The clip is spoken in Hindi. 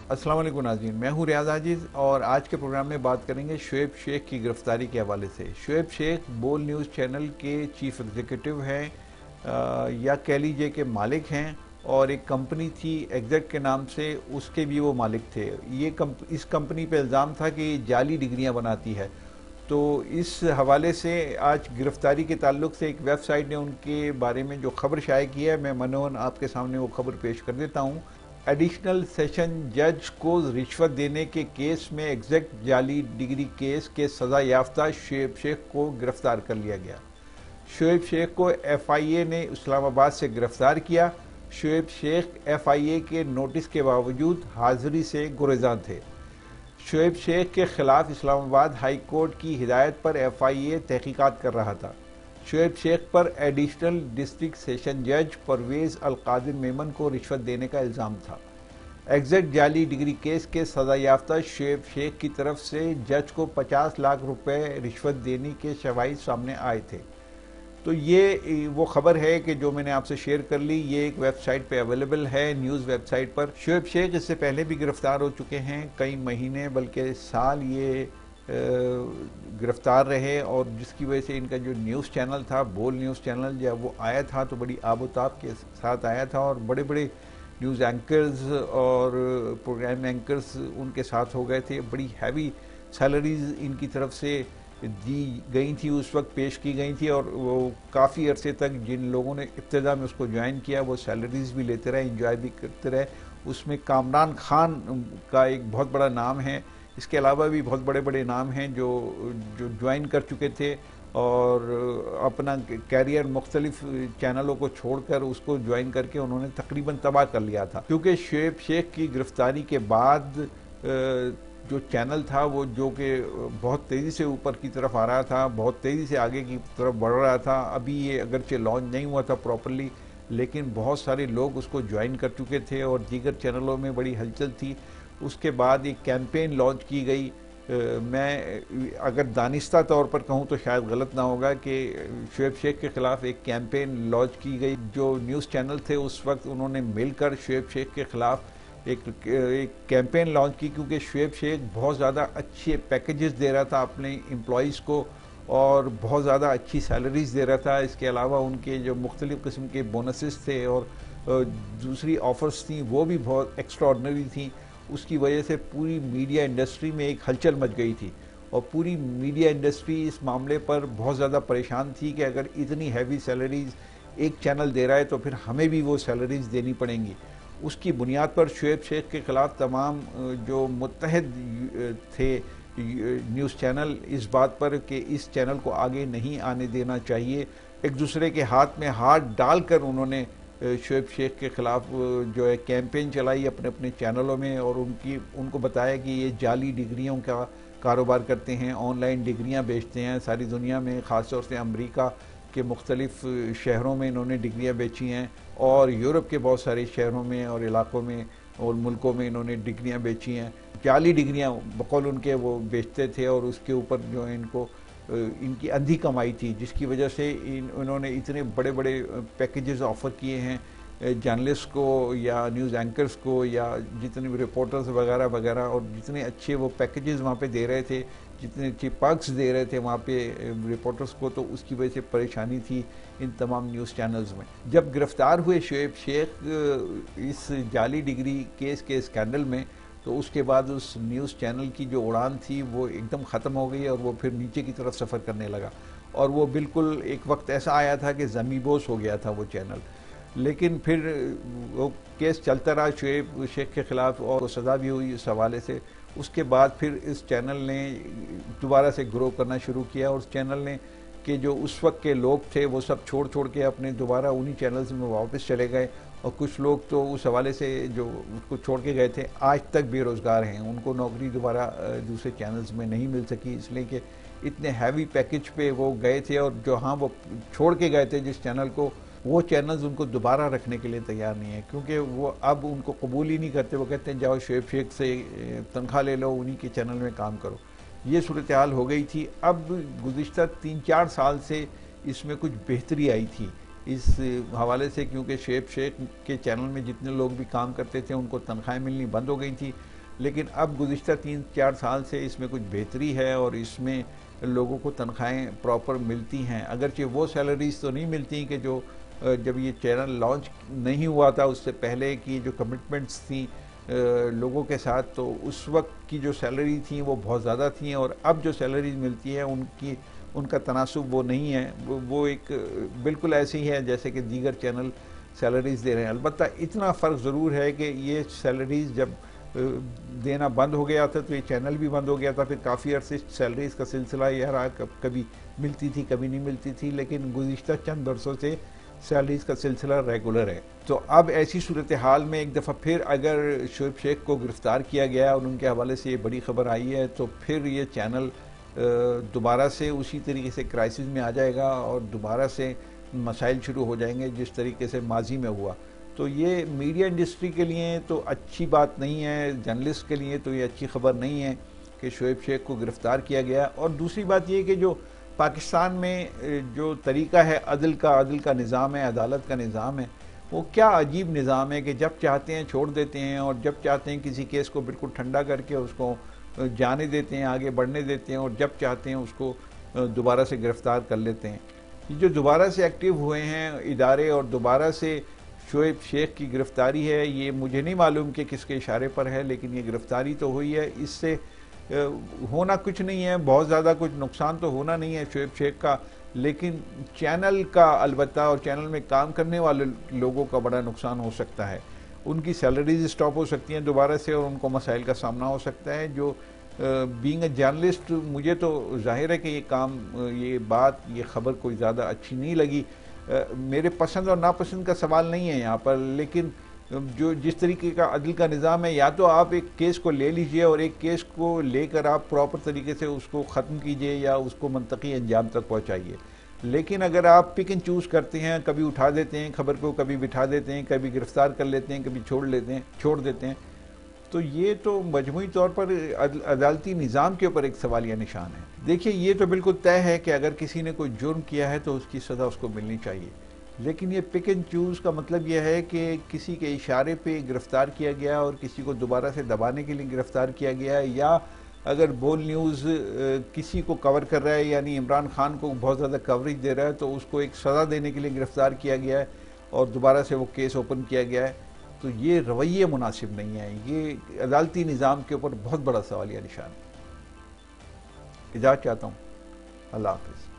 अस्सलाम वालेकुम नाज़रीन, मैं हूँ रियाज आजिज़ और आज के प्रोग्राम में बात करेंगे शुएब शेख की गिरफ्तारी के हवाले से। शुएब शेख बोल न्यूज़ चैनल के चीफ एग्जीक्यूटिव हैं, या कह लीजिए कि मालिक हैं, और एक कंपनी थी एग्जैक्ट के नाम से, उसके भी वो मालिक थे। इस कंपनी पे इल्ज़ाम था कि जाली डिग्रियां बनाती है। तो इस हवाले से आज गिरफ्तारी के ताल्लुक से एक वेबसाइट ने उनके बारे में जो खबर शाये की है, मैं मनोन आपके सामने वो खबर पेश कर देता हूँ। एडिशनल सेशन जज को रिश्वत देने के केस में एग्जैक्ट जाली डिग्री केस के सज़ा याफ्ता शुएब शेख को गिरफ्तार कर लिया गया। शुएब शेख को FIA ने इस्लामाबाद से गिरफ्तार किया। शुएब शेख FIA के नोटिस के बावजूद हाजिरी से गुरेज़ां थे। शुएब शेख के खिलाफ इस्लामाबाद हाई कोर्ट की हिदायत पर FIA तहकीकात कर रहा था। शुएब शेख पर एडिशनल डिस्ट्रिक्ट सेशन जज परवेज अल कादिर मेमन को रिश्वत देने का इल्ज़ाम था। एग्जैक्ट जाली डिग्री केस के सज़ा याफ्ता शुएब शेख की तरफ से जज को 50 लाख रुपए रिश्वत देने के शवाहिद सामने आए थे। तो ये वो खबर है कि जो मैंने आपसे शेयर कर ली, ये एक वेबसाइट पे अवेलेबल है, न्यूज़ वेबसाइट पर। शुएब शेख इससे पहले भी गिरफ्तार हो चुके हैं, कई महीने बल्कि साल ये गिरफ्तार रहे, और जिसकी वजह से इनका जो न्यूज़ चैनल था, बोल न्यूज़ चैनल, जब वो आया था तो बड़ी आबोताब के साथ आया था, और बड़े बड़े न्यूज़ एंकर्स और प्रोग्राम एंकर्स उनके साथ हो गए थे। बड़ी हैवी सैलरीज इनकी तरफ से दी गई थी, उस वक्त पेश की गई थी, और वो काफ़ी अरसे तक जिन लोगों ने इब्तिदा में उसको ज्वाइन किया वो सैलरीज भी लेते रहे, इंजॉय भी करते रहे। उसमें कामरान खान का एक बहुत बड़ा नाम है। इसके अलावा भी बहुत बड़े बड़े नाम हैं जो ज्वाइन कर चुके थे और अपना कैरियर मुख्तलिफ चैनलों को छोड़कर उसको ज्वाइन करके उन्होंने तकरीबन तबाह कर लिया था। क्योंकि शुएब शेख की गिरफ्तारी के बाद जो चैनल था वो, जो कि बहुत तेज़ी से ऊपर की तरफ आ रहा था, बहुत तेज़ी से आगे की तरफ बढ़ रहा था। अभी ये अगरचे लॉन्च नहीं हुआ था प्रॉपरली, लेकिन बहुत सारे लोग उसको ज्वाइन कर चुके थे और दीगर चैनलों में बड़ी हलचल थी। उसके बाद एक कैंपेन लॉन्च की गई। मैं अगर दानिस्ता तौर पर कहूँ तो शायद गलत ना होगा कि शुएब शेख के ख़िलाफ़ एक कैंपेन लॉन्च की गई। जो न्यूज़ चैनल थे उस वक्त उन्होंने मिलकर शुएब शेख के ख़िलाफ़ एक कैंपेन लॉन्च की, क्योंकि शुएब शेख बहुत ज़्यादा अच्छे पैकेजेस दे रहा था अपने एम्प्लॉयज़ को और बहुत ज़्यादा अच्छी सैलरीज दे रहा था। इसके अलावा उनके जो मुख्तलिफ़ किस्म के बोनसेस थे और दूसरी ऑफ़र्स थी वो भी बहुत एक्स्ट्राऑर्डिनरी थी। उसकी वजह से पूरी मीडिया इंडस्ट्री में एक हलचल मच गई थी, और पूरी मीडिया इंडस्ट्री इस मामले पर बहुत ज़्यादा परेशान थी कि अगर इतनी हैवी सैलरीज एक चैनल दे रहा है तो फिर हमें भी वो सैलरीज देनी पड़ेंगी। उसकी बुनियाद पर शुएब शेख के ख़िलाफ़ तमाम जो मुत्तहद थे न्यूज़ चैनल इस बात पर कि इस चैनल को आगे नहीं आने देना चाहिए, एक दूसरे के हाथ में हाथ डालकर उन्होंने शुएब शेख के ख़िलाफ़ जो है कैंपेन चलाई अपने अपने चैनलों में, और उनको बताया कि ये जाली डिग्रियों का कारोबार करते हैं, ऑनलाइन डिग्रियां बेचते हैं सारी दुनिया में, ख़ास तौर से अमेरिका के मुख्तलिफ शहरों में इन्होंने डिग्रियां बेची हैं, और यूरोप के बहुत सारे शहरों में और इलाकों में और मुल्कों में इन्होंने डिग्रियां बेची हैं। जाली डिग्रियां बकौल उनके वो बेचते थे, और उसके ऊपर जो है इनकी अंधी कमाई थी, जिसकी वजह से इन्होंने इतने बड़े बड़े पैकेजेस ऑफ़र किए हैं जर्नलिस्ट को या न्यूज़ एंकर्स को या जितने भी रिपोर्टर्स वगैरह वगैरह, और जितने अच्छे वो पैकेजेस वहाँ पे दे रहे थे, जितने अच्छे पर्क्स दे रहे थे वहाँ पे रिपोर्टर्स को, तो उसकी वजह से परेशानी थी इन तमाम न्यूज़ चैनल्स में। जब गिरफ़्तार हुए शुएब शेख इस जाली डिग्री केस के स्कैंडल में, तो उसके बाद उस न्यूज़ चैनल की जो उड़ान थी वो एकदम ख़त्म हो गई, और वो फिर नीचे की तरफ सफ़र करने लगा, और वो बिल्कुल एक वक्त ऐसा आया था कि ज़मीबोस हो गया था वो चैनल। लेकिन फिर वो केस चलता रहा शुएब शेख के ख़िलाफ़, और सज़ा भी हुई इस हवाले से। उसके बाद फिर इस चैनल ने दोबारा से ग्रो करना शुरू किया, और उस चैनल ने कि जो उस वक्त के लोग थे वो सब छोड़ के अपने दोबारा उन्हीं चैनल्स में वापस चले गए, और कुछ लोग तो उस हवाले से जो उसको छोड़ के गए थे आज तक बेरोज़गार हैं। उनको नौकरी दोबारा दूसरे चैनल्स में नहीं मिल सकी, इसलिए कि इतने हैवी पैकेज पे वो गए थे, और जो हाँ वो छोड़ के गए थे जिस चैनल को, वो चैनल्स उनको दोबारा रखने के लिए तैयार नहीं है, क्योंकि वो अब उनको कबूल ही नहीं करते। वो कहते हैं जाओ शुएब शेख से तनख्वाह ले लो, उन्हीं के चैनल में काम करो। ये सूरत हाल हो गई थी। अब गुज़िश्ता 3-4 साल से इसमें कुछ बेहतरी आई थी इस हवाले से, क्योंकि शुएब शेख के चैनल में जितने लोग भी काम करते थे उनको तनख्वाहें मिलनी बंद हो गई थी। लेकिन अब गुज़िश्ता 3-4 साल से इसमें कुछ बेहतरी है और इसमें लोगों को तनख्वाहें प्रॉपर मिलती हैं। अगरचे वो सैलरीज तो नहीं मिलती कि जो जब ये चैनल लॉन्च नहीं हुआ था उससे पहले की जो कमिटमेंट्स थी लोगों के साथ, तो उस वक्त की जो सैलरी थी वो बहुत ज़्यादा थी और अब जो सैलरीज मिलती है उनका तनासुब वो नहीं है। वो एक बिल्कुल ऐसी ही है जैसे कि दीगर चैनल सैलरीज दे रहे हैं। अलबत्ता इतना फ़र्क ज़रूर है कि ये सैलरीज जब देना बंद हो गया था तो ये चैनल भी बंद हो गया था, फिर काफ़ी अरसे सैलरीज का सिलसिला यह रहा, कभी मिलती थी कभी नहीं मिलती थी, लेकिन गुज़िश्ता चंद बरसों से सैलरीज का सिलसिला रेगुलर है। तो अब ऐसी सूरत हाल में एक दफ़ा फिर अगर शोएब शेख को गिरफ़्तार किया गया और उनके हवाले से ये बड़ी ख़बर आई है तो फिर ये चैनल दोबारा से उसी तरीके से क्राइसिस में आ जाएगा और दोबारा से मसाइल शुरू हो जाएंगे जिस तरीके से माजी में हुआ। तो ये मीडिया इंडस्ट्री के लिए तो अच्छी बात नहीं है, जर्नलिस्ट के लिए तो ये अच्छी खबर नहीं है कि शोएब शेख को गिरफ़्तार किया गया। और दूसरी बात ये कि जो पाकिस्तान में जो तरीका है अदल का निज़ाम है, अदालत का निज़ाम है, वो क्या अजीब निज़ाम है कि जब चाहते हैं छोड़ देते हैं और जब चाहते हैं किसी केस को बिल्कुल ठंडा करके उसको जाने देते हैं, आगे बढ़ने देते हैं, और जब चाहते हैं उसको दोबारा से गिरफ़्तार कर लेते हैं। ये जो दोबारा से एक्टिव हुए हैं इदारे और दोबारा से शोएब शेख की गिरफ़्तारी है, ये मुझे नहीं मालूम कि किसके इशारे पर है, लेकिन ये गिरफ़्तारी तो हुई है। इससे होना कुछ नहीं है, बहुत ज़्यादा कुछ नुकसान तो होना नहीं है शोएब शेख का, लेकिन चैनल का अलबत्ता और चैनल में काम करने वाले लोगों का बड़ा नुकसान हो सकता है। उनकी सैलरीज स्टॉप हो सकती हैं दोबारा से और उनको मसाइल का सामना हो सकता है। जो बीइंग ए जर्नलिस्ट मुझे तो जाहिर है कि ये खबर कोई ज़्यादा अच्छी नहीं लगी। मेरे पसंद और नापसंद का सवाल नहीं है यहाँ पर, लेकिन जो जिस तरीके का अदल का निज़ाम है, या तो आप एक केस को ले लीजिए और एक केस को लेकर आप प्रॉपर तरीके से उसको ख़त्म कीजिए या उसको मंतकी अंजाम तक पहुँचाइए। लेकिन अगर आप पिक एंड चूज़ करते हैं, कभी उठा देते हैं खबर को, कभी बिठा देते हैं, कभी गिरफ़्तार कर लेते हैं, कभी छोड़ देते हैं, तो ये तो मजमूई तौर पर अदालती निज़ाम के ऊपर एक सवालिया निशान है। देखिए, ये तो बिल्कुल तय है कि अगर किसी ने कोई जुर्म किया है तो उसकी सज़ा उसको मिलनी चाहिए, लेकिन ये पिक एंड चूज़ का मतलब यह है कि किसी के इशारे पे गिरफ़्तार किया गया और किसी को दोबारा से दबाने के लिए गिरफ़्तार किया गया, या अगर बोल न्यूज़ किसी को कवर कर रहा है, यानी इमरान खान को बहुत ज़्यादा कवरेज दे रहा है, तो उसको एक सज़ा देने के लिए गिरफ़्तार किया गया है और दोबारा से वो केस ओपन किया गया है, तो ये रवैये मुनासिब नहीं है। ये अदालती निज़ाम के ऊपर बहुत बड़ा सवालिया निशान है। इजाज़त चाहता हूँ। अल्लाह हाफ़िज़।